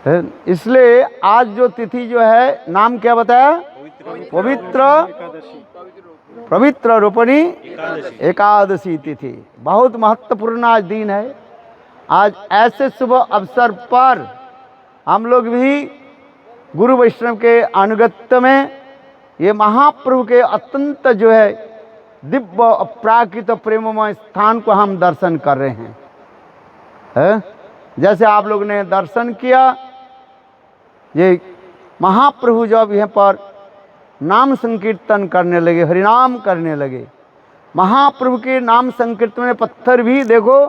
इसलिए आज जो तिथि जो है नाम क्या बताया? पवित्र रोपणी एकादशी तिथि। बहुत महत्वपूर्ण आज दिन है। आज ऐसे शुभ अवसर पर हम लोग भी गुरु वैष्णव के अनुगत्य में ये महाप्रभु के अत्यंत जो है दिव्य अपराकृत प्रेममय स्थान को हम दर्शन कर रहे हैं। जैसे आप लोग ने दर्शन किया, ये महाप्रभु जब यहाँ पर नाम संकीर्तन करने लगे, हरिनाम करने लगे, महाप्रभु के नाम संकीर्तन में पत्थर भी देखो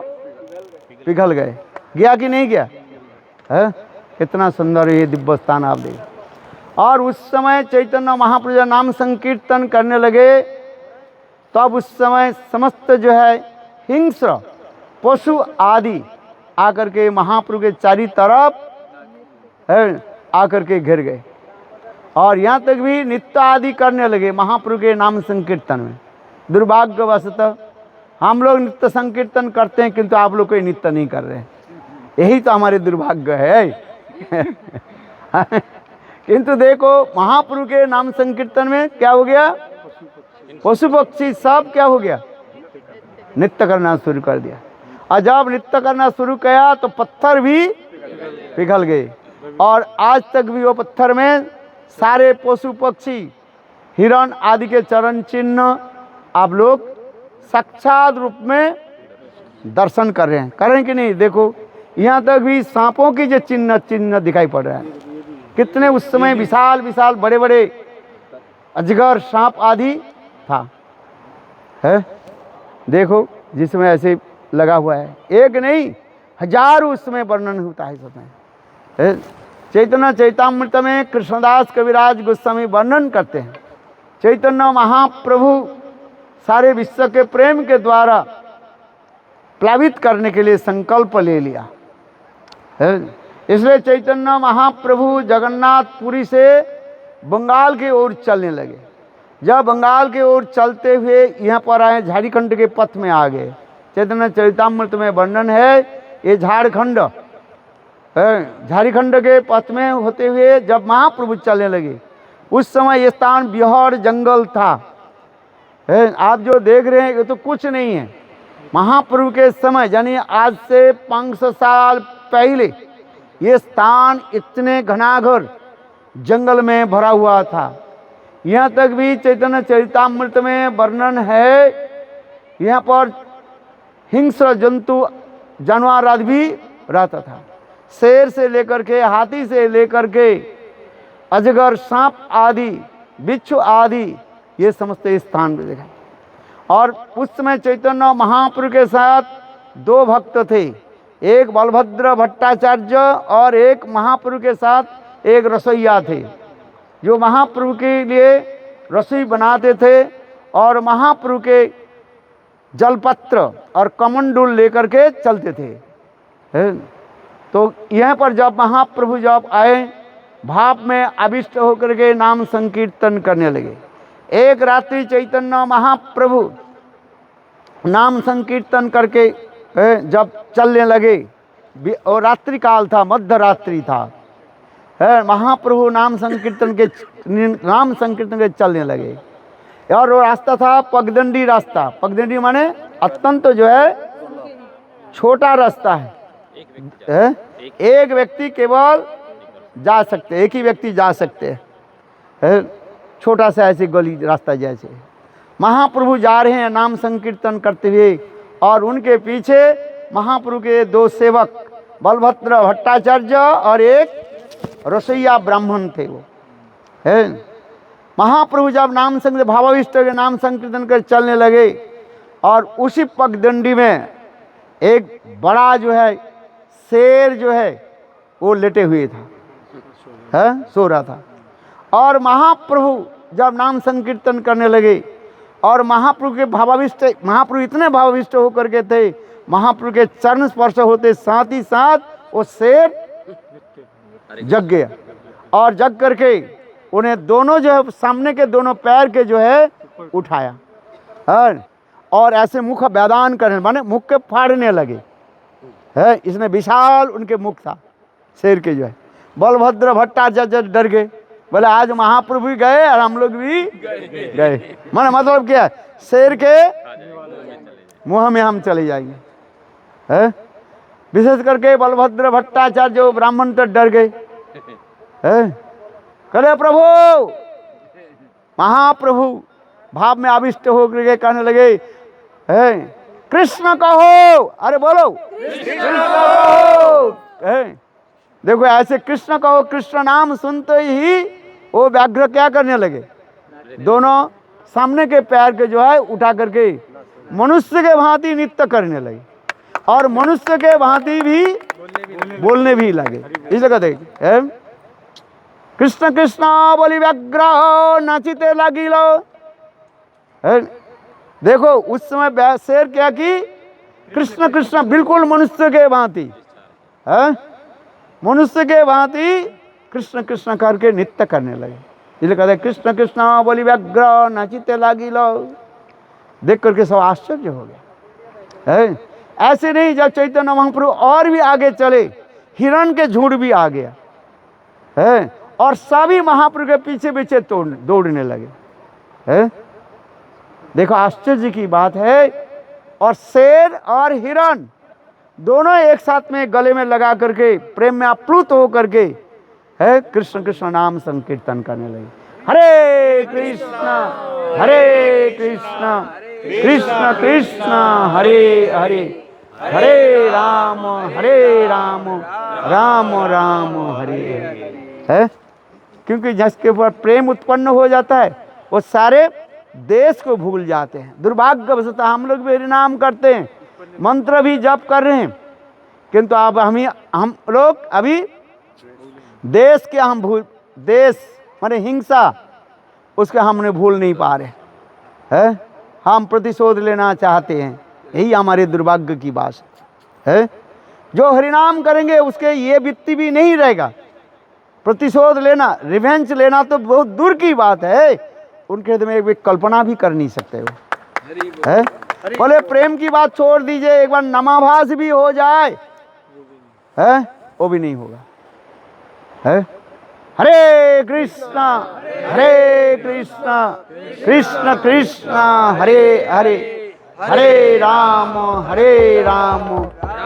पिघल गए। गया कि नहीं गया? है कितना सुंदर ये दिव्य स्थान आप देखिए। और उस समय चैतन्य महाप्रभु जब नाम संकीर्तन करने लगे, तब उस समय समस्त जो है हिंस्र पशु आदि आकर के महाप्रभु के चारों तरफ आकर के घिर गए, और यहाँ तक भी नृत्य आदि करने लगे महाप्रभु के नाम संकीर्तन में। दुर्भाग्यवशतः हम लोग नृत्य संकीर्तन करते हैं, किंतु आप लोग कोई नृत्य नहीं कर रहे हैं। यही तो हमारे दुर्भाग्य है। किंतु देखो महाप्रभु के नाम संकीर्तन में क्या हो गया? पशु पक्षी सब क्या हो गया? नृत्य करना शुरू कर दिया। और जब नृत्य करना शुरू किया तो पत्थर भी पिघल गए, और आज तक भी वो पत्थर में सारे पशु पक्षी हिरण आदि के चरण चिन्ह आप लोग साक्षात रूप में दर्शन कर रहे हैं। करें कि नहीं? देखो यहाँ तक भी सांपों की जो चिन्ह दिखाई पड़ रहा है। कितने उस समय विशाल विशाल बड़े बड़े अजगर सांप आदि था, है देखो जिसमें ऐसे लगा हुआ है। एक नहीं हजारों उसमें वर्णन होता है समय। चैतन्य चैतामृत में कृष्णदास कविराज गोस्वामी वर्णन करते हैं, चैतन्य महाप्रभु सारे विश्व के प्रेम के द्वारा प्लावित करने के लिए संकल्प ले लिया है। इसलिए चैतन्य महाप्रभु जगन्नाथपुरी से बंगाल की ओर चलने लगे। जब बंगाल की ओर चलते हुए यहाँ पर आए, झारखंड के पथ में आ गए। चैतन्य चरितामृत में वर्णन है, ये झारखंड के पथ में होते हुए जब महाप्रभु चलने लगे, उस समय ये स्थान बिहार जंगल था। आप जो देख रहे हैं ये तो कुछ नहीं है। महाप्रभु के समय यानी आज से 500 साल पहले ये स्थान इतने घनाघोर जंगल में भरा हुआ था। यहाँ तक भी चैतन्य चरितामृत में वर्णन है, यहाँ पर हिंस्र जंतु जानवर आदि भी रहता था। शेर से लेकर के, हाथी से लेकर के अजगर, सांप आदि, बिच्छू आदि, ये समस्त स्थान पे देखा। और उस समय चैतन्य महाप्रभु के साथ दो भक्त थे, एक बलभद्र भट्टाचार्य और एक महाप्रभु के साथ एक रसोइया थे, जो महाप्रभु के लिए रसोई बनाते थे और महाप्रभु के जलपत्र और कमंडूल लेकर के चलते थे। तो यहाँ पर जब महाप्रभु जब आए, भाव में आविष्ट होकर के नाम संकीर्तन करने लगे। एक रात्रि चैतन्य महाप्रभु नाम संकीर्तन करके जब चलने लगे, और रात्रि काल था, मध्य रात्रि था, महाप्रभु नाम संकीर्तन के चलने लगे। और वो रास्ता था पगडंडी रास्ता। पगडंडी माने अत्यंत जो है छोटा रास्ता है, एक व्यक्ति केवल जा सकते, एक ही व्यक्ति जा सकते हैं, छोटा सा ऐसी गली रास्ता जैसे। महाप्रभु जा रहे हैं नाम संकीर्तन करते हुए, और उनके पीछे महाप्रभु के दो सेवक बलभद्र भट्टाचार्य और एक रसोइया ब्राह्मण थे। वो है महाप्रभु जब नाम संकीर्तन भावाविष्ट के नाम संकीर्तन कर चलने लगे, और उसी पगडंडी में एक बड़ा जो है शेर जो है वो लेटे हुए था, सो रहा था। और महाप्रभु जब नाम संकीर्तन करने लगे, और महाप्रभु के भावाविष्ट, महाप्रभु इतने भावाविष्ट होकर के थे, महाप्रभु के चरण स्पर्श होते साथ ही साथ वो शेर जग गया, और जग करके उन्हें दोनों जो है सामने के दोनों पैर के जो है उठाया, और ऐसे मुख व्यादान करने माने मुख के फाड़ने लगे। इसमें विशाल उनके मुख था शेर के जो है, बलभद्र भट्टाचार्य डर गए, बोले आज महाप्रभु भी गए और हम लोग भी गए। माने मतलब क्या, शेर के मुंह में हम चले जाएंगे, है? विशेष करके बलभद्र भट्टाचार्य जो ब्राह्मण तो डर गए, है? करे प्रभु, महाप्रभु भाव में आविष्ट होकर के कहने लगे, है कृष्ण कहो, अरे बोलो कृष्ण कहो, है? देखो ऐसे कृष्ण कहो, कृष्ण नाम सुनते ही वो व्याघ्र क्या करने लगे, दोनों सामने के पैर के जो है उठा करके मनुष्य के भांति नृत्य करने लगे और मनुष्य के भांति भी बोलने भी लगे। इसलिए कहते हैं कृष्ण कृष्ण बोली व्याघ्र नाचिते लागिलो। देखो उस समय शेर क्या की, कृष्ण कृष्ण बिल्कुल मनुष्य के भांति, है? मनुष्य के भांति कृष्ण कृष्ण करके नृत्य करने लगे। इसलिए कहते हैं कृष्ण कृष्ण बोली व्याघ्र नाचिते लागिलो। देख करके सब आश्चर्य हो गया, है? ऐसे नहीं, जब चैतन्य महाप्रभु और भी आगे चले, हिरण के झुंड भी आ गया, है? और सभी महाप्रभु के पीछे पीछे दौड़ने लगे, है? देखो आश्चर्य की बात है। और शेर और हिरण दोनों एक साथ में गले में लगा करके प्रेम में आप्लुत हो करके, है, कृष्ण कृष्ण नाम संकीर्तन करने लगे। हरे कृष्ण कृष्ण कृष्ण हरे हरे, हरे राम राम राम हरे हरे, है? क्योंकि जिसके ऊपर प्रेम उत्पन्न हो जाता है वो सारे देश को भूल जाते हैं। दुर्भाग्यवशतः हम लोग भी हरिनाम करते हैं, मंत्र भी जप कर रहे हैं, किंतु अब हम लोग अभी देश के देश माने हिंसा, उसके हमने भूल नहीं पा रहे हैं। हम प्रतिशोध लेना चाहते हैं, यही हमारे दुर्भाग्य की बात है। जो हरिनाम करेंगे उसके ये वित्ती भी नहीं रहेगा। प्रतिशोध लेना, रिवेंज लेना तो बहुत दूर की बात है, उनके हृदय में एक कल्पना भी कर नहीं सकते वो, है? बोले प्रेम की बात छोड़ दीजिए, एक बार नमाभास भी हो जाए, है, वो भी नहीं होगा, है? हरे कृष्ण कृष्ण कृष्ण हरे हरे, हरे राम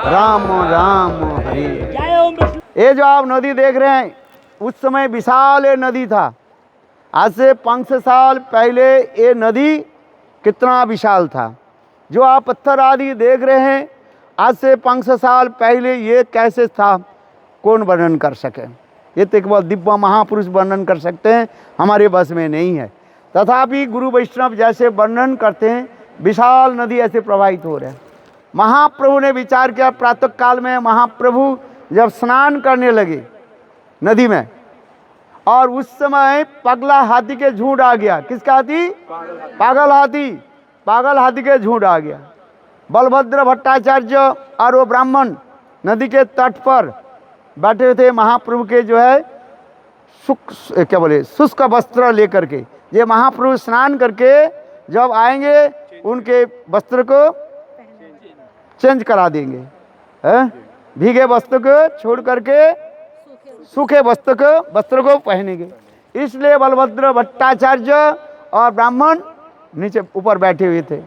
राम राम हरे। ये जो आप नदी देख रहे हैं, उस समय विशाल ये नदी था। आज से 500 साल पहले ये नदी कितना विशाल था। जो आप पत्थर आदि देख रहे हैं, आज से 500 साल पहले ये कैसे था, कौन वर्णन कर सके। ये तो केवल दिव्य महापुरुष वर्णन कर सकते हैं, हमारे बस में नहीं है। तथापि गुरु वैष्णव जैसे वर्णन करते हैं, विशाल नदी ऐसे प्रवाहित हो रहे हैं। महाप्रभु ने विचार किया, प्रातः काल में महाप्रभु जब स्नान करने लगे नदी में, और उस समय पगला हाथी के झुंड आ गया। किसका हाथी? पागल हाथी के झुंड आ गया। बलभद्र भट्टाचार्य और वो ब्राह्मण नदी के तट पर बैठे थे, महाप्रभु के जो है शुष्क वस्त्र लेकर के। ये महाप्रभु स्नान करके जब आएंगे, उनके वस्त्र को चेंज करा देंगे, है? भीगे वस्त्र को छोड़ करके सूखे वस्त्र को पहनेंगे। इसलिए बलभद्र भट्टाचार्य और ब्राह्मण नीचे ऊपर बैठे हुए थे।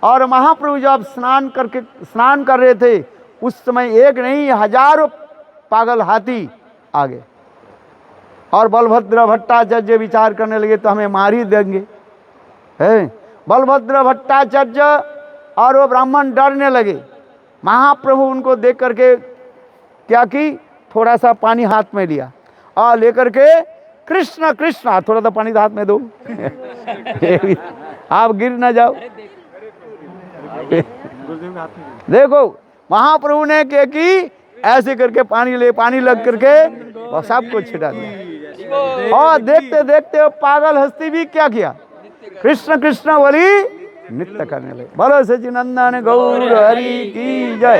और महाप्रभु जब स्नान कर रहे थे, उस समय एक नहीं हजारों पागल हाथी आ गए। और बलभद्र भट्टाचार्य विचार करने लगे तो हमें मार ही देंगे, है? बलभद्र भट्टाचार्य और वो ब्राह्मण डरने लगे। महाप्रभु उनको देख करके क्या की, थोड़ा सा पानी हाथ में लिया और लेकर के कृष्ण कृष्ण, थोड़ा सा पानी हाथ में दो आप गिर ना जाओ। देखो महाप्रभु ने क्या की, ऐसे करके पानी लग करके सबको छिटा दिया। और देखते देखते पागल हस्ती भी क्या किया, कृष्ण कृष्ण बोली नृत्य करने लगे। बोलो सच्चिदानंद गौर हरि की जय,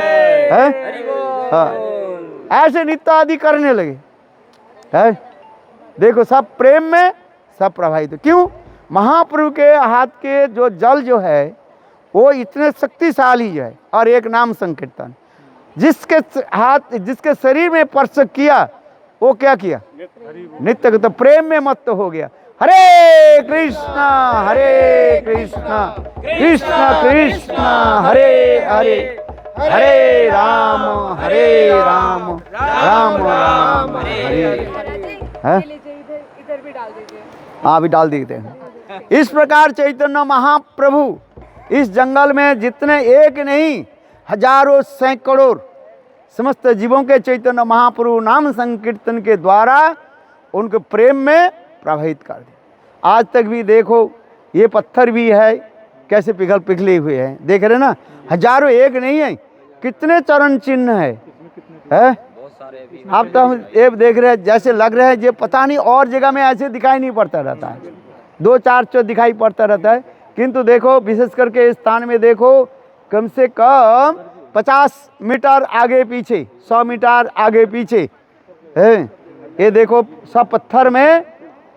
है? हाँ, ऐसे नृत्य आदि करने लगे, है? देखो सब प्रेम में सब प्रभावित। क्यों? महाप्रभु के हाथ के जो जल जो है वो इतने शक्तिशाली है। और एक नाम संकीर्तन, जिसके शरीर में स्पर्श किया वो क्या किया, नित्य तो प्रेम में मत्त हो गया। हरे कृष्णा कृष्ण कृष्ण हरे हरे, हरे राम राम राम हरे। इधर भी डाल दीजिए। हाँ, भी डाल देते हैं। इस प्रकार चैतन्य महाप्रभु इस जंगल में जितने एक नहीं हजारों सैकड़ों समस्त जीवों के चैतन्य महाप्रभु नाम संकीर्तन के द्वारा उनके प्रेम में प्रभावित कर दिया। आज तक भी देखो, ये पत्थर भी है कैसे पिघले हुए हैं, देख रहे ना, हजारों एक नहीं है, कितने चरण चिन्ह है? आप तो हम ये देख रहे हैं, जैसे लग रहा है ये पता नहीं और जगह में ऐसे दिखाई नहीं पड़ता रहता है, 2-4 दिखाई पड़ता रहता है, किंतु देखो विशेष करके इस स्थान में देखो कम से कम 50 मीटर आगे पीछे, 100 मीटर आगे पीछे है। ये देखो सब पत्थर में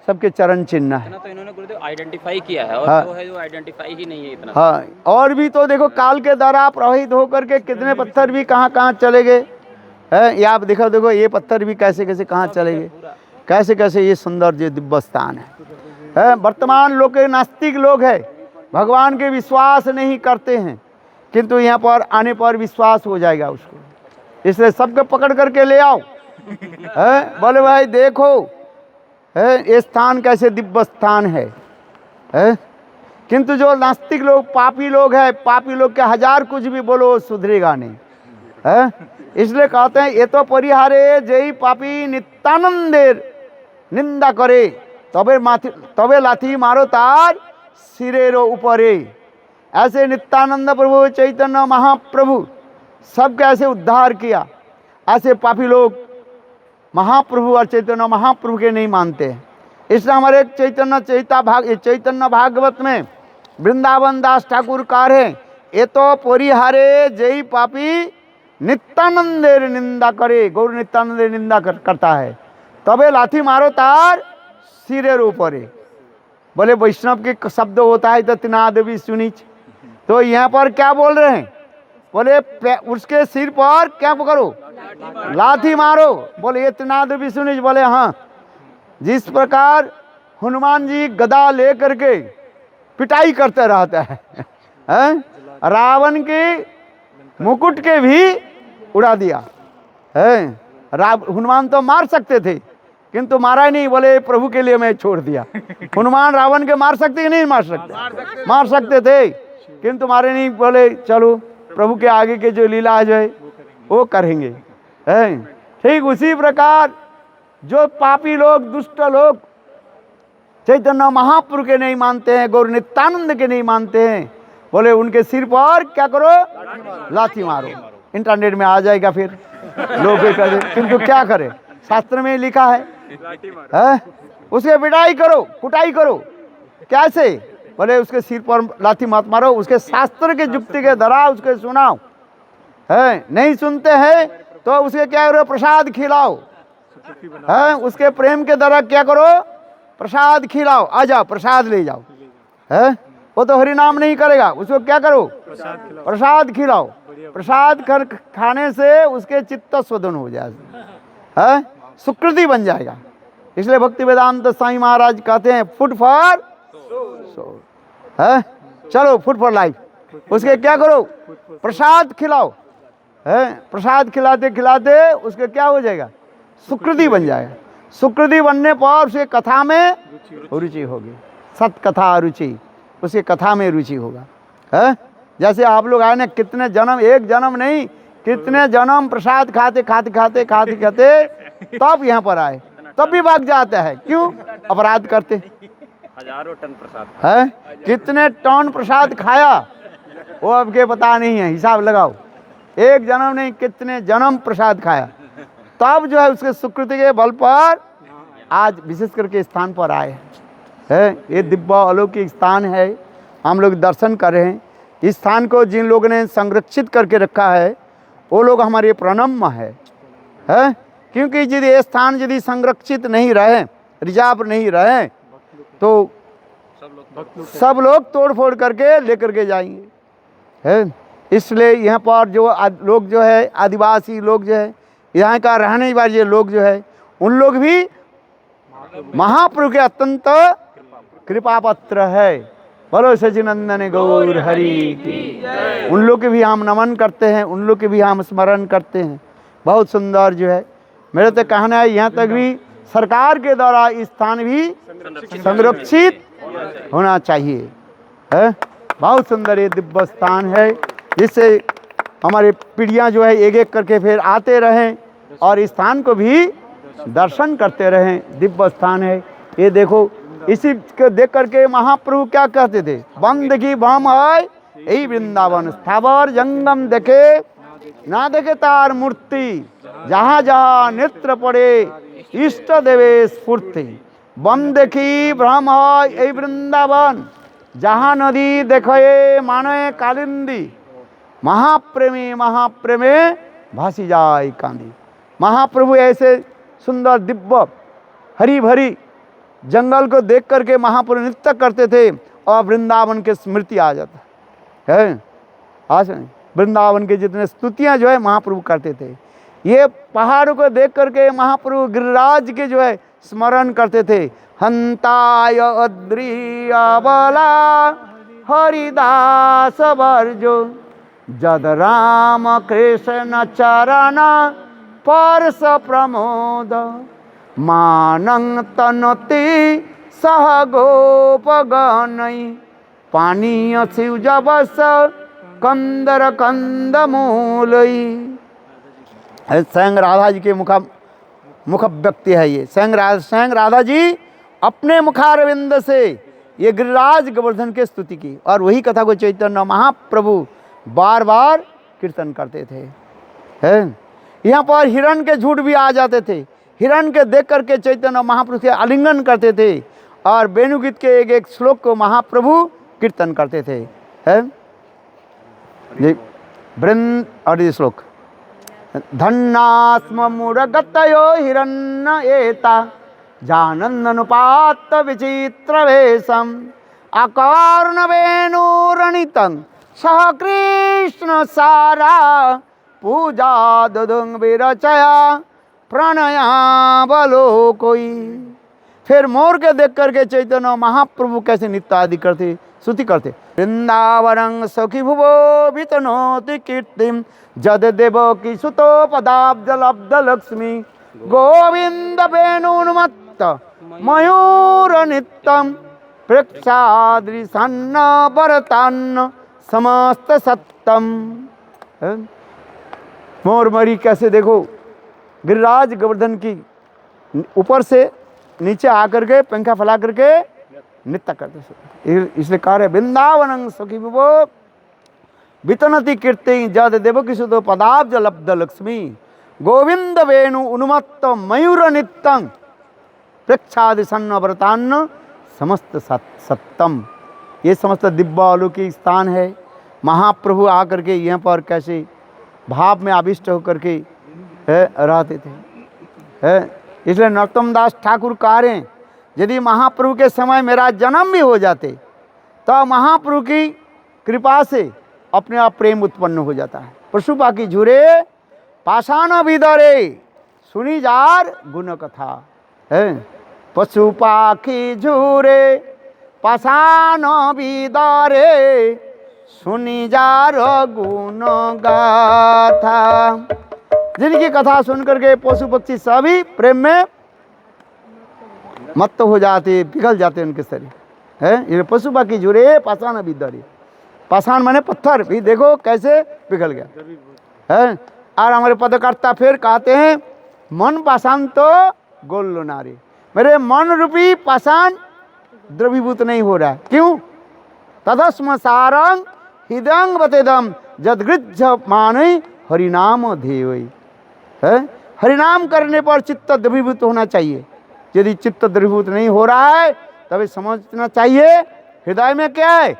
सबके चरण चिन्ह है। तो इन्होंने गुरुदेव आइडेंटिफाई किया है, और हाँ, जो है जो आइडेंटिफाई ही नहीं है इतना। हाँ, और भी तो देखो काल के द्वारा प्रवाहित होकर के कितने पत्थर भी कहाँ कहाँ चले गए है। ये आप देखो ये पत्थर भी कैसे कैसे कहाँ चले गए, कैसे कैसे ये सुंदर जो दिव्य स्थान है। वर्तमान लोग के नास्तिक लोग है, भगवान के विश्वास नहीं करते हैं, किंतु यहाँ पर आने पर विश्वास हो जाएगा उसको, इसलिए सबको पकड़ करके ले आओ है। बोले भाई देखो है ये स्थान कैसे दिव्य स्थान है। किंतु जो नास्तिक लोग, पापी लोग है, पापी लोग के हजार कुछ भी बोलो सुधरेगा नहीं है। इसलिए कहते हैं ये तो परिहारे जय पापी नित्यानंदेर निंदा करे, तबे लाठी मारो तार सिरेरो ऊपरे। ऐसे नित्यानंद प्रभु चैतन्य महाप्रभु सब कैसे उद्धार किया, ऐसे पापी लोग महाप्रभु और चैतन्य महाप्रभु के नहीं मानते हैं। इसलिए हमारे चैतन्य भागवत में वृंदावन दास ठाकुर कार है, ये तो परिहारे जय पापी नित्यानंदेर निंदा करे, गौर नित्यानंदेर निंदा करता है, तबे लाठी मारो तार सिरेर ऊपरे। बोले वैष्णव के शब्द होता है तो तिनाद भी सुनीच, तो यहाँ पर क्या बोल रहे हैं, बोले उसके सिर पर क्या करो, लाठी मारो। बोले ये तिनाद भी सुनीच, बोले हाँ। जिस प्रकार हनुमान जी गदा लेकर के पिटाई करते रहता है, रावण के मुकुट के भी उड़ा दिया है। हनुमान तो मार सकते थे किंतु मारा नहीं, बोले प्रभु के लिए मैं छोड़ दिया। हनुमान रावण के मार सकते कि नहीं मार सकते? मार सकते थे किंतु मारे नहीं, बोले चलो प्रभु के आगे के जो लीला जो है वो करेंगे है। ठीक उसी प्रकार जो पापी लोग, दुष्ट लोग चैतन्य महाप्रभु के नहीं मानते हैं, गौर नित्यानंद के नहीं मानते हैं, बोले उनके सिर पर क्या करो, लाठी मारो। इंटरनेट में आ जाएगा फिर लोग करे, किंतु क्या करे, शास्त्र में लिखा है उसके पिटाई करो, कुटाई करो। कैसे? बोले उसके सिर पर लाठी मत मारो, उसके शास्त्र के जुक्ति के द्वारा उसके सुनाओ है। नहीं सुनते हैं तो उसके क्या करो, प्रसाद खिलाओ है। उसके प्रेम के द्वारा क्या करो, प्रसाद खिलाओ, आ जाओ प्रसाद ले जाओ है। वो तो हरि नाम नहीं करेगा, उसको क्या करो, प्रसाद खिलाओ। प्रसाद खाने से उसके चित्त शोधन हो जाएगा है, सुकृति बन जाएगा। इसलिए भक्ति वेदांत साईं महाराज कहते हैं फूड फॉर सोल है, चलो फूड फॉर लाइफ। उसके क्या करो, प्रसाद खिलाओ है। प्रसाद खिलाते खिलाते उसके क्या हो जाएगा, सुकृति बन जाएगा। सुकृति बनने पर उसके कथा में रुचि होगी, सत कथा रुचि, उसके कथा में रुचि होगा है। जैसे आप लोग आए ना, कितने जन्म, एक जन्म नहीं कितने जन्म प्रसाद खाते खाते खाते खाते खाते तब यहाँ पर आए, तब भी भाग जाता है। क्यों? अपराध करते, हजारों टन प्रसाद है। कितने टन प्रसाद खाया वो अब के पता नहीं है, हिसाब लगाओ। एक जन्म नहीं कितने जन्म प्रसाद खाया, तब जो है उसके सुकृति के बल पर आज विशेष करके स्थान पर आए है। ये दिव्य अलौकिक स्थान है, हम लोग दर्शन कर रहे हैं। इस स्थान को जिन लोगों ने संरक्षित करके रखा है वो लोग हमारे प्रणम्य है। क्योंकि यदि ये स्थान यदि संरक्षित नहीं रहे, रिजर्व नहीं रहे, तो सब लोग तोड़ फोड़ करके लेकर के जाएंगे है। इसलिए यहाँ पर जो लोग जो है, आदिवासी लोग जो है, यहाँ का रहने वाले लोग जो है, उन लोग भी महाप्रभु के अत्यंत कृपा पात्र है। बोलो सचिनंदन गौर हरि की। उन लोग के भी हम नमन करते हैं, उन लोग के भी हम स्मरण करते हैं। बहुत सुंदर जो है, मेरे तो कहना है यहाँ तक भी सरकार के द्वारा इस स्थान भी संरक्षित होना चाहिए है। बहुत सुंदर ये दिव्य स्थान है, जिससे हमारे पीढ़ियाँ जो है एक एक करके फिर आते रहें और इस स्थान को भी दर्शन करते रहें। दिव्य स्थान है ये। देखो, इसी को देख करके महाप्रभु क्या कहते थे, बंद की भ्रम है यही वृंदावन, स्थावर जंगम देखे ना देखे तार मूर्ति, जहाँ जहाँ नेत्र पड़े इष्ट देवे स्फूर्ति। बंद की भ्रम है यही वृंदावन, जहाँ नदी देखे माने कालिंदी, महाप्रेमी महाप्रेमे भासी जाए कांदी। महाप्रभु ऐसे सुंदर दिव्य हरी भरी जंगल को देख करके महाप्रभु नृत्य करते थे और वृंदावन के स्मृति आ जाता है। आज वृंदावन के जितने स्तुतियाँ जो है महाप्रभु करते थे। ये पहाड़ों को देख करके महाप्रभु गिरिराज के जो है स्मरण करते थे। हंताय अद्रियावला हरिदास वर्जो, जद राम कृष्ण चरण परस प्रमोद, मानंग तनति सह गोपगणई, पानीय शिव जबस कंदर कंद मूलई। स्वयं राधा जी के मुख व्यक्ति है ये। स्वयं राधा जी अपने मुखारविंद से ये गिरिराज गोवर्धन के स्तुति की, और वही कथा को चैतन्य महाप्रभु बार बार कीर्तन करते थे। है यहाँ पर हिरण के झूठ भी आ जाते थे। हिरण के देख करके चैतन्य महाप्रभु से आलिंगन करते थे और वेणुगीत के एक एक श्लोक को महाप्रभु कीर्तन करते थे। है वृंद और ये श्लोक, धन्नास्म मूढ़गतयो हिरण्य एता, जानन्दनुपात विचित्र वेशम, अकार्ण वेणुरणितं सह कृष्ण सारा, पूजा दुदुंग विरचया प्रणया बलो कोई। फिर मोर के देख करके चैतन्य महाप्रभु कैसे नित्य आदि करते, स्तुति करते। वृंदावनं सखी भुवो वितनोति कीर्तिम, जद देव की सुतो पदाब्ज लब्ध लक्ष्मी, गोविंद वेणुन्मत्त मयूर नित्यम, प्रेक्षादृसन्न वरतान्न समस्त सत्तम। मोर मरी कैसे देखो गिरिराज गोवर्धन की ऊपर से नीचे आकर के पंखा फैला करके नृत्य करते। इसलिए कह रहे वृंदावनं सखी विभो वितनति कीर्ति, जद देवकी सुतो पदाब्ज लब्ध लक्ष्मी, गोविंद वेणु उन्मत्त मयूर नित्यं, प्रेक्षादि सन्न व्रतान्न समस्त सत्तम। ये समस्त दिव्य अलौकिक स्थान है। महाप्रभु आकर के यहाँ पर कैसे भाव में आविष्ट होकर के रहते थे। इसलिए नरोत्तम दास ठाकुर कह रहे हैं, यदि महाप्रभु के समय मेरा जन्म भी हो जाते तो महाप्रभु की कृपा से अपने आप प्रेम उत्पन्न हो जाता है। पशुपा की झुरे पाषाण विदरे, सुनी जार गुण कथा है। पशुपा की झुरे पाषाण विदरे, सुनी जार गुण गाथा। जिनकी कथा सुन करके पशु पक्षी सभी प्रेम में मत्त हो जाते, पिघल जाते उनके शरीर है। ये पशुपा की झुरे पाषाण विदरे, पाषाण माने पत्थर भी देखो कैसे पिघल गया है। और हमारे पदकर्ता फिर कहते हैं, मन पाषाण तो गोल लो नारे, मेरे मन रूपी पाषाण द्रवीभूत नहीं हो रहा। क्यों? तदस्म सारंग हृदयंग बतेदम, जदगृज माने हरिनाम ध्येय है। हरिनाम करने पर चित्त द्रवीभूत होना चाहिए। यदि चित्त द्रवीभूत नहीं हो रहा है तभी समझना चाहिए हृदय में क्या है,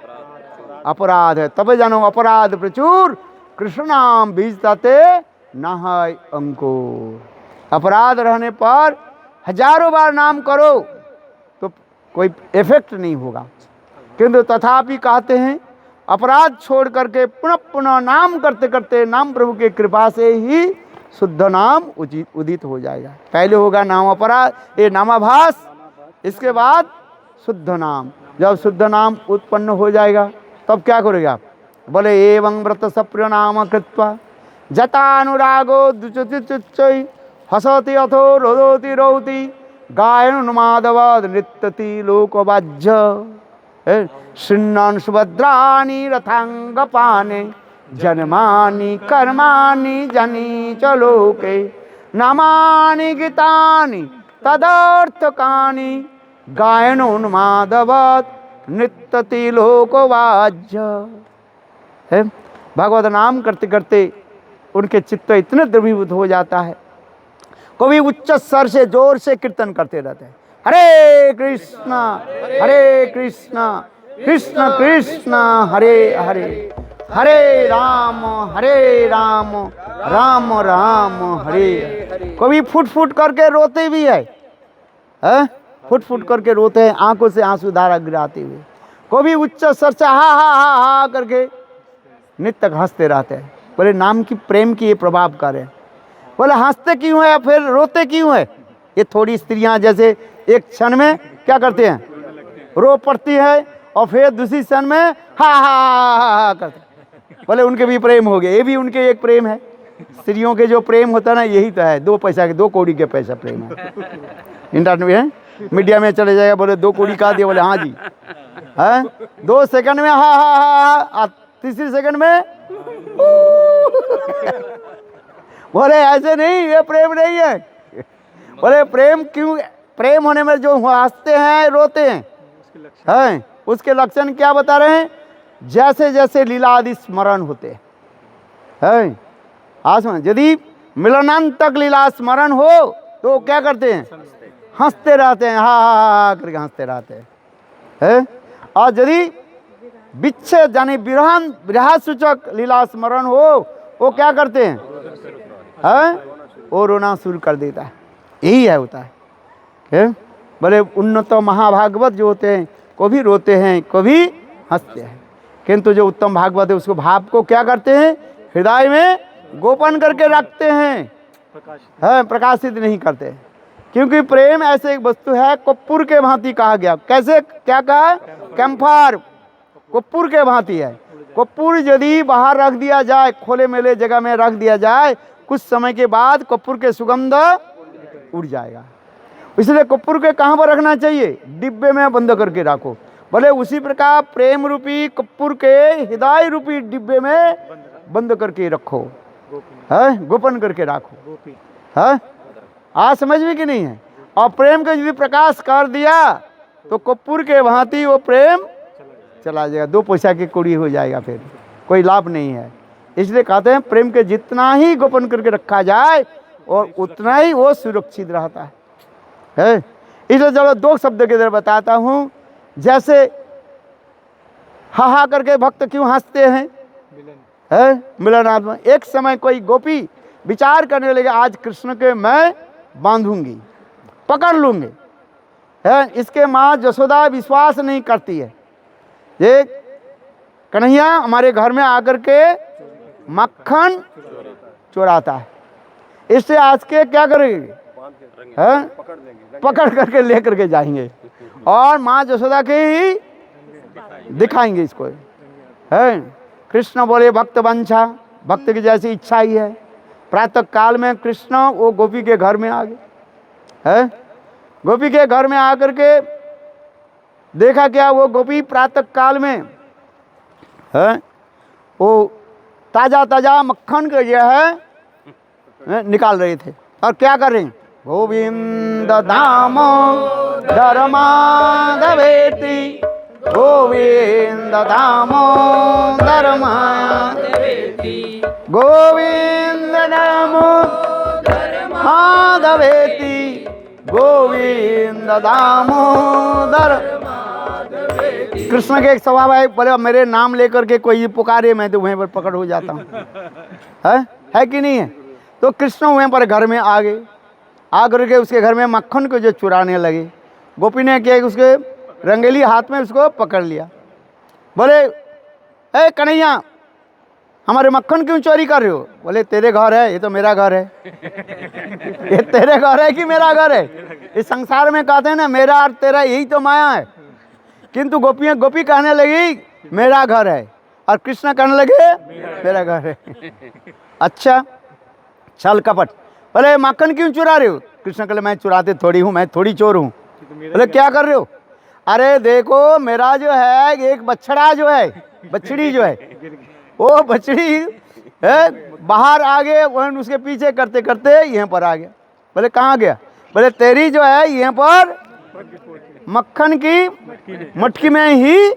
अपराध है। तबे जानो अपराध प्रचुर, कृष्ण नाम बीजताते नहाय अंकुर। अपराध रहने पर हजारों बार नाम करो तो कोई इफेक्ट नहीं होगा, किंतु तथापि कहते हैं अपराध छोड़ करके पुनः पुनः नाम करते करते नाम प्रभु की कृपा से ही शुद्ध नाम उदित हो जाएगा। पहले होगा नामापराध, ये नामाभास, इसके बाद शुद्ध नाम। जब शुद्ध नाम उत्पन्न हो जाएगा तब क्या करोगे आप? बोले एवं व्रत सप्र नाम कृत्वा जतानुरागो दुचुचुच्चै हसति अथो रोदति रौति गायन उन्मादवद नृत्यति लोकवाज्य शृण्वन् सुभद्राणि रथांगपाने जन्मानि कर्माणि जनि च लोके नामानि गीतानि तदर्थकानि गायनोन्मादवत् नृत्यति लोकवाज्य। है भगवत नाम करते करते उनके चित्त इतने द्रवीभूत हो जाता है, कभी उच्च स्वर से जोर से कीर्तन करते रहते हैं, हरे कृष्णा कृष्ण कृष्ण हरे हरे, हरे राम राम राम हरे। कभी फुट फुट करके रोते भी है, फुट फुट करके रोते हैं, आंखों से आंसू धारा गिराते हुए। कभी उच्च स्वर से हा करके नित्य हंसते रहते हैं। बोले नाम की प्रेम की ये प्रभाव कर है। बोले हंसते क्यों है फिर रोते क्यों है? ये थोड़ी स्त्रियां जैसे एक क्षण में क्या करते हैं, रो पड़ती है और फिर दूसरी क्षण में हा करते। बोले उनके भी प्रेम हो गए, ये भी उनके एक प्रेम है। स्त्रियों के जो प्रेम होता है ना, यही तो है, 2 पैसा के 2 कौड़ी के पैसा प्रेम है। इंटरनेट में मीडिया में चले जाएगा, बोले 2 कौड़ी का दिया, बोले हाँ जी, है 2 सेकंड में हा, तीसरी सेकंड में बोले ऐसे नहीं, ये प्रेम नहीं है। बोले प्रेम क्यों? प्रेम होने में जो हंसते हैं रोते हैं, उसके लक्षण क्या बता रहे हैं? जैसे जैसे लीलादि स्मरण होते हैं, आसमान यदि मिलनांत तक लीला स्मरण हो तो क्या करते हैं? हंसते रहते हैं, हा करके हंसते रहते हैं। और यदि विच्छेद यानी विरह सूचक लीला स्मरण हो, वो क्या करते हैं? वो रोना शुरू कर देता है। यही है होता है। बोले उन्नत महाभागवत जो होते हैं कभी रोते हैं कभी हंसते हैं, किंतु जो उत्तम भागवत है उसको भाव को क्या करते हैं? हृदय में गोपन करके रखते हैं, प्रकाशित नहीं करते। क्योंकि प्रेम ऐसे एक वस्तु है, कपूर के भांति कहा गया। कैसे? क्या कहा? कैम्फर कपूर के भांति है। कपूर यदि बाहर रख दिया जाए, खोले मेले जगह में रख दिया जाए, कुछ समय के बाद कपूर के सुगंध उड़ जाएगा। इसलिए कपूर के कहाँ पर रखना चाहिए? डिब्बे में बंद करके रखो। बोले उसी प्रकार प्रेम रूपी कपूर के हृदय रूपी डिब्बे में बंद करके रखो, गोपन करके रखो। आज समझ में कि नहीं है? और प्रेम का यदि प्रकाश कर दिया तो कपूर के भांति वो प्रेम चला जाएगा, 2 पैसा की कौड़ी हो जाएगा, फिर कोई लाभ नहीं है। इसलिए कहते हैं प्रेम के जितना ही गोपन करके रखा जाए और उतना ही वो सुरक्षित रहता है। इसलिए चलो 2 शब्द के इधर बताता हूँ। जैसे हा करके भक्त क्यों हंसते हैं? मिलनात्मा। एक समय कोई गोपी विचार करने लगे, आज कृष्ण के मैं बांधूंगी, पकड़ लूंगी। इसके माँ यशोदा विश्वास नहीं करती है। ये कन्हैया हमारे घर में आकर के मक्खन चुराता है, इससे आज के क्या करेंगे? पकड़ करके लेकर के जाएंगे और माँ यशोदा के ही दिखाएंगे इसको। कृष्ण बोले भक्त वंशा, भक्त की जैसी इच्छा ही है। प्रातः काल में कृष्ण वो गोपी के घर में आ गए। गोपी के घर में आकर के देखा क्या, वो गोपी प्रातः काल में वो ताजा ताजा मक्खन के जो है निकाल रहे थे। और क्या कर रहे हैं? गोविंद दामोदर माधवेति, गोविंद दामोदर माधवेति, गोविंद दामोदर माधवेति, गोविंद दामोदर। कृष्ण के एक स्वभाव है, बोले मेरे नाम लेकर के कोई पुकारे मैं तो वहीं पर पकड़ हो जाता हूँ। है कि नहीं है? तो कृष्ण वहीं पर घर में आ गए, आकर के उसके घर में मक्खन को जो चुराने लगे। गोपी ने क्या, उसके रंगेली हाथ में उसको पकड़ लिया। बोले ए कन्हैया, हमारे मक्खन क्यों चोरी कर रहे हो? बोले तेरे घर है, ये तो मेरा घर है। ये तेरे घर है कि मेरा घर है? इस संसार में कहते हैं ना मेरा और तेरा यही तो माया है। किंतु गोपी कहने लगी मेरा घर है, और कृष्ण कहने लगे मेरा घर है। अच्छा, छल कपट। बोले मक्खन क्यों चुरा रहे हो? कृष्ण कहले मैं चुराते थोड़ी हूँ, मैं थोड़ी चोर हूँ। बोले क्या कर रहे हो? अरे देखो मेरा जो है एक बछड़ा जो है, बछड़ी जो है, वो बछड़ी है बाहर आ गए, उसके पीछे करते करते यहाँ पर आ गया। बोले कहाँ गया? बोले तेरी जो है यहाँ पर मक्खन की मटकी में ही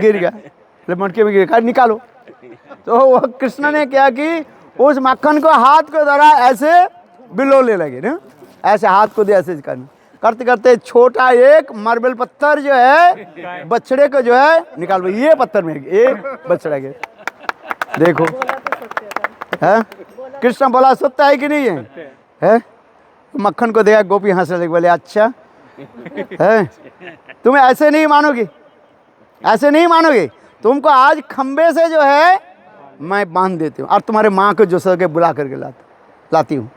गिर गया। बोले मटकी में गिर गया, निकालो। तो वो कृष्ण ने क्या कि उस मक्खन को हाथ को द्वारा ऐसे बिलोले लगे ना, ऐसे हाथ को दे ऐसे करने करते करते छोटा एक मार्बल पत्थर जो है बछड़े को जो है निकाल, ये पत्थर में एक बछड़ा गया। देखो है कृष्ण बोला सत्य है कि नहीं है? मक्खन को देखा, गोपी हंसने लगी। बोले अच्छा है, तुम्हें ऐसे नहीं मानोगे, ऐसे नहीं मानोगे, तुमको आज खंबे से जो है मैं बांध देती हूँ और तुम्हारे माँ को जो सके बुला करके लाती हूँ।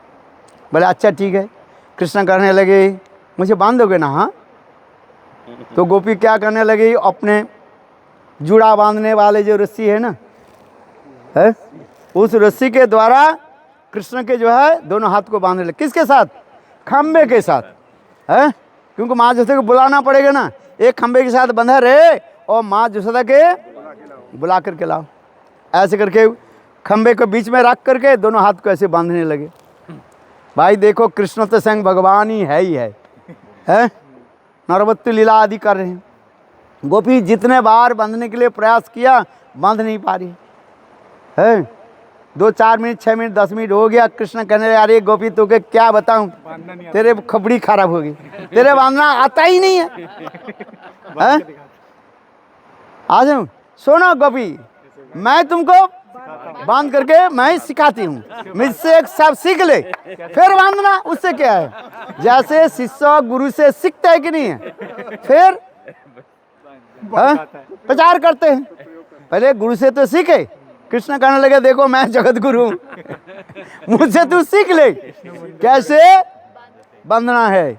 बोले अच्छा ठीक है। कृष्ण करने लगे मुझे बांध दोगे ना? हाँ। तो गोपी क्या करने लगी, अपने जुड़ा बांधने वाले जो रस्सी है ना, है उस रस्सी के द्वारा कृष्ण के जो है दोनों हाथ को बांधने लगे। किसके साथ? खंबे के साथ है, क्योंकि माँ जैसे को बुलाना पड़ेगा ना। एक खंबे के साथ बंधा रहे और माँ जसोदा के बुला करके लाओ। ऐसे करके खंबे को बीच में रख करके दोनों हाथ को ऐसे बांधने लगे। भाई देखो कृष्ण तो स्वयं भगवान ही है नरवत्ति लीला आदि कर रहे हैं। गोपी जितने बार बांधने के लिए प्रयास किया बांध नहीं पा रही है। 2-4 मिनट 6 मिनट 10 मिनट हो गया। कृष्ण कहने लगे अरे गोपी तो के क्या बताऊं, तेरे खबड़ी खराब होगी, तेरे बांधना आता ही नहीं है। आ जाऊं, सुनो गोपी, मैं तुमको बांध करके मैं सिखाती हूँ, मुझसे एक सब सीख ले फिर बांधना। उससे क्या है, जैसे शिष्य गुरु से सीखता है कि नहीं है, फिर प्रचार करते हैं। पहले गुरु से तो सीखे। कृष्ण कहने लगे देखो मैं जगत गुरु हूँ, मुझसे तू सीख ले कैसे बांधना है।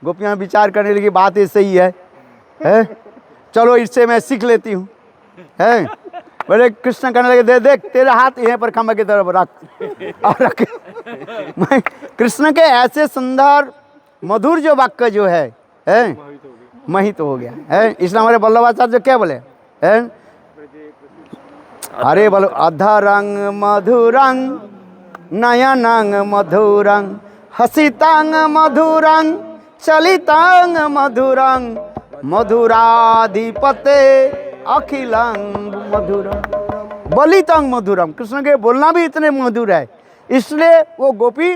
गोपियाँ विचार करने लगी बात ये सही है, चलो इससे मैं सीख लेती हूँ। बोले कृष्ण कहने लगे देख तेरे हाथ यहाँ पर खंबे की तरफ रख और रख। मैं कृष्ण के ऐसे सुंदर मधुर जो वाक्य जो है मोहित हो गया है। इसलिए हमारे वल्लभाचार्य जो क्या बोले अरे बोलो अधरंग मधुरंग नयनंग मधुरंग हसितांग मधुरंग चलितांग मधुरंग मधुराधिपते अखिलंग मधुरम बलितंग मधुरम। कृष्ण के बोलना भी इतने मधुर है, इसलिए वो गोपी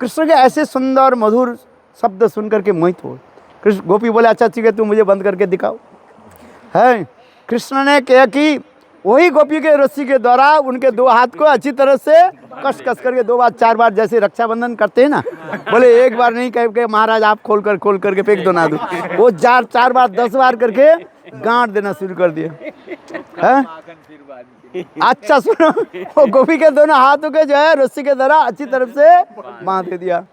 कृष्ण के ऐसे सुंदर मधुर शब्द सुन करके मोहित हो। कृष्ण गोपी बोले अच्छा ठीक है तू मुझे बंद करके दिखाओ। है कृष्ण ने क्या कि वही गोपी के रस्सी के द्वारा उनके दो हाथ को अच्छी तरह से कस करके 2 बार 4 बार जैसे रक्षाबंधन करते हैं ना, बोले एक बार नहीं कह के महाराज आप खोल करके फेंक दो ना दो, वो 4 बार 10 बार करके गांठ देना शुरू कर दिया। अच्छा सुनो, वो गोपी के दोनों हाथों के जो है रस्सी के द्वारा अच्छी तरफ से बांध दिया।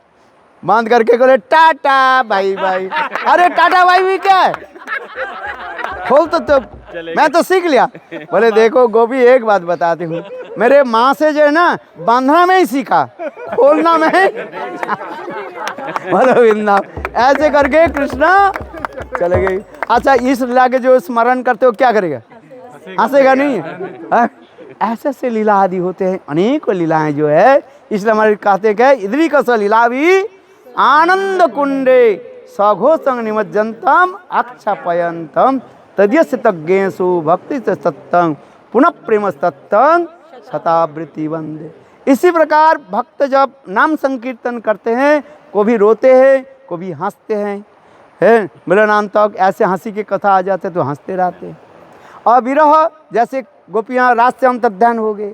बांध करके बोले टाटा बाई बाई। अरे टाटा बाई भी क्या है, खोल तो मैं तो सीख लिया। बोले देखो गोपी एक बात बताती हूँ, मेरे माँ से जो है ना बांधना में ही सीखा, खोलना में बोलो वृंदावन। ऐसे करके कृष्णा चले गए। अच्छा इस लीला के जो स्मरण करते हो क्या करेगा, हंसेगा नहीं। ऐसे ऐसे लीला आदि होते हैं, अनेक लीलाएं जो है। इसलिए हमारे कहते हैं कि इधरी कस लीला भी आनंद कुंडे सघोषंग निमज्जनतम अक्षपयंतम तद्यस्य तज्ञेषु भक्ति से सत्तंग पुनः प्रेम सत्तंग शतावृत्ति वंदे। इसी प्रकार भक्त जब नाम संकीर्तन करते हैं, को भी रोते हैं को भी हंसते हैं। मिलनांत तक ऐसे हंसी की कथा आ जाते तो हंसते रहते हैं। और विरह जैसे गोपियाँ रास से अंतर्ध्यान हो गए,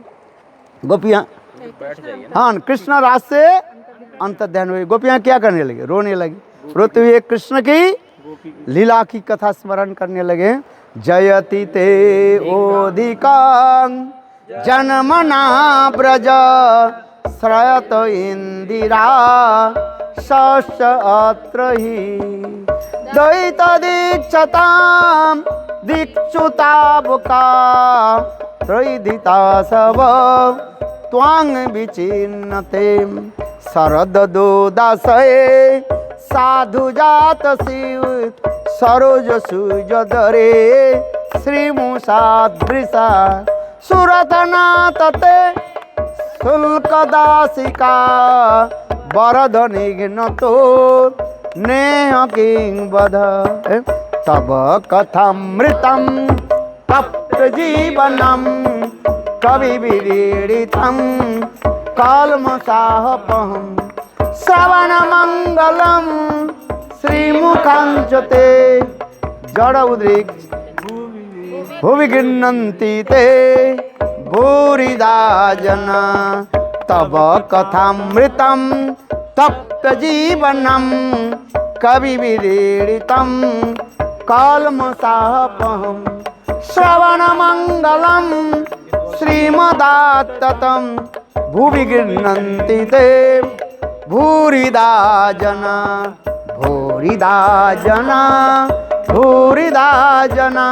गोपियाँ हाँ कृष्ण रास से अंतर्ध्यान हो गए। गोपियाँ क्या करने लगे, रोने लगे। रोते हुए कृष्ण की लीला की कथा स्मरण करने लगे। जयति ते ओदिकांग जन्मना ब्रज श्रयत इंदिरा सस्य अत्र हि द्वैत दीक्षतां दीक्षुतावका त्रैधिता सब त्वांग विचिन्नते शरद दोदासये साधु जात शिव सरोज सुजदरे श्रीमुषादृशा सुरतनातते शुल्कदासिका वरद निघ्नतो नेह किंवद तब कथामृतं तप्त जीवनं कवि विरीडितं कल्मषापहं श्रवण मंगलम श्रीमुखांचते जड़ उद्रिक भुवि गृह्णन्ति ते भूरिदा जना तब कथामृतं तप्त जीवनं कवि विरीडितं कल्मषापहं श्रवण मंगलम श्रीमदात्ततं भुवि गृह्णन्ति ते भूरिदा जना भूरिदा जना भूरिदा जना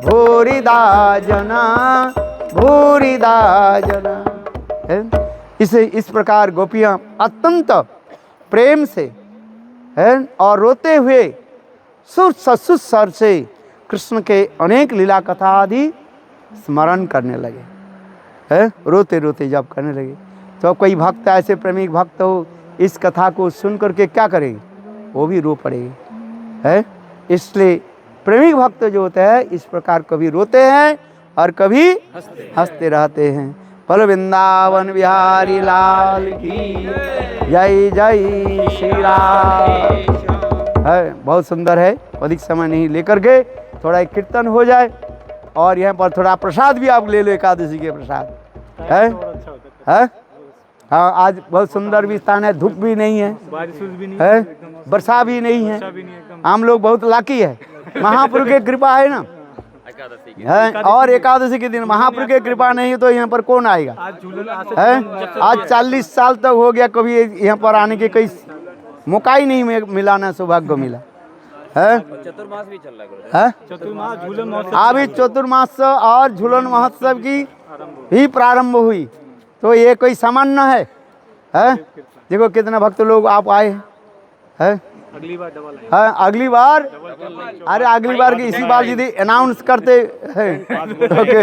भूरिदा जना भूरिदा जना। इसे इस प्रकार गोपियाँ अत्यंत प्रेम से है और रोते हुए सुर ससुर स्वर से कृष्ण के अनेक लीला कथा आदि स्मरण करने लगे है। रोते रोते जब करने लगे तो कोई भक्त ऐसे प्रेमिक भक्त हो इस कथा को सुन करके क्या करेगी, वो भी रो पड़ेगी है। इसलिए प्रेमिक भक्त जो होते हैं इस प्रकार कभी रोते हैं और कभी हंसते रहते हैं। बोलो वृंदावन बिहारी लाल की जय जय श्री राम है। बहुत सुंदर है। अधिक समय नहीं लेकर के थोड़ा एक कीर्तन हो जाए और यहाँ पर थोड़ा प्रसाद भी आप ले लो, एकादशी के प्रसाद है। हाँ आज बहुत सुंदर भी स्थान है, धूप भी नहीं है, बारिश भी नहीं है, वर्षा भी नहीं है। हम लोग बहुत लाकी है, महाप्रभु की कृपा है ना है। और एकादशी के दिन महाप्रभु की कृपा नहीं तो यहाँ पर कौन आएगा है। आज 40 साल तक हो गया, कभी यहाँ पर आने के कोई मौका ही नहीं मिला, ना सौभाग्य मिला है। चतुर्मास भी चल रहा है चतुर्मास झूलन महोत्सव अभी चतुर्मास और झूलन महोत्सव की ही प्रारंभ हुई, तो ये कोई सामान्य है। देखो कितने भक्त लोग आप आए हैं। अगली बार डबल हाँ अगली बार, अरे अगली बार की इसी बार यदि अनाउंस करते हैं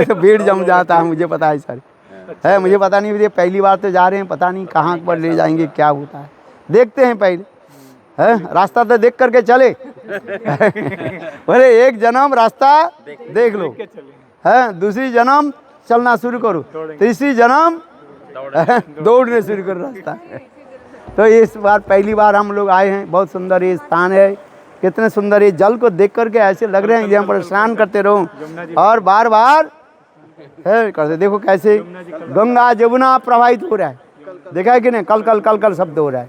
तो भीड़ जम जाता है, मुझे पता है सारी है। मुझे पता नहीं, ये पहली बार तो जा रहे हैं, पता नहीं कहाँ पर ले जाएंगे, क्या होता है, देखते हैं पहले है। रास्ता तो देख करके चले बोले एक जन्म रास्ता देख लो है, दूसरी जन्म चलना शुरू करो, तीसरी जन्म दौड़ने शुरू करो रास्ता। तो इस बार पहली बार हम लोग आए हैं। बहुत सुंदर ये स्थान है, कितने सुंदर ये जल को देख करके ऐसे लग रहे हैं यहाँ पर स्नान करते रहो और बार बार है करते। देखो कैसे गंगा जमुना प्रवाहित हो रहा है, देखा है कि नहीं, कल कल कल कल शब्द हो रहा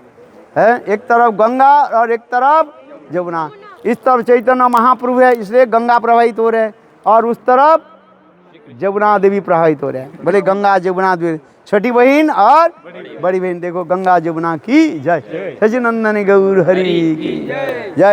है। एक तरफ गंगा और एक तरफ जमुना, इस तरफ चैतन्य महाप्रभु है इसलिए गंगा प्रवाहित हो रहा है और उस तरफ जमुना देवी प्रवाहित हो रहा है। बोले गंगा जमुना देवी, छोटी बहन और बड़ी बहन। देखो गंगा जमुना की जय, सचिनंदन गौर हरि की जय।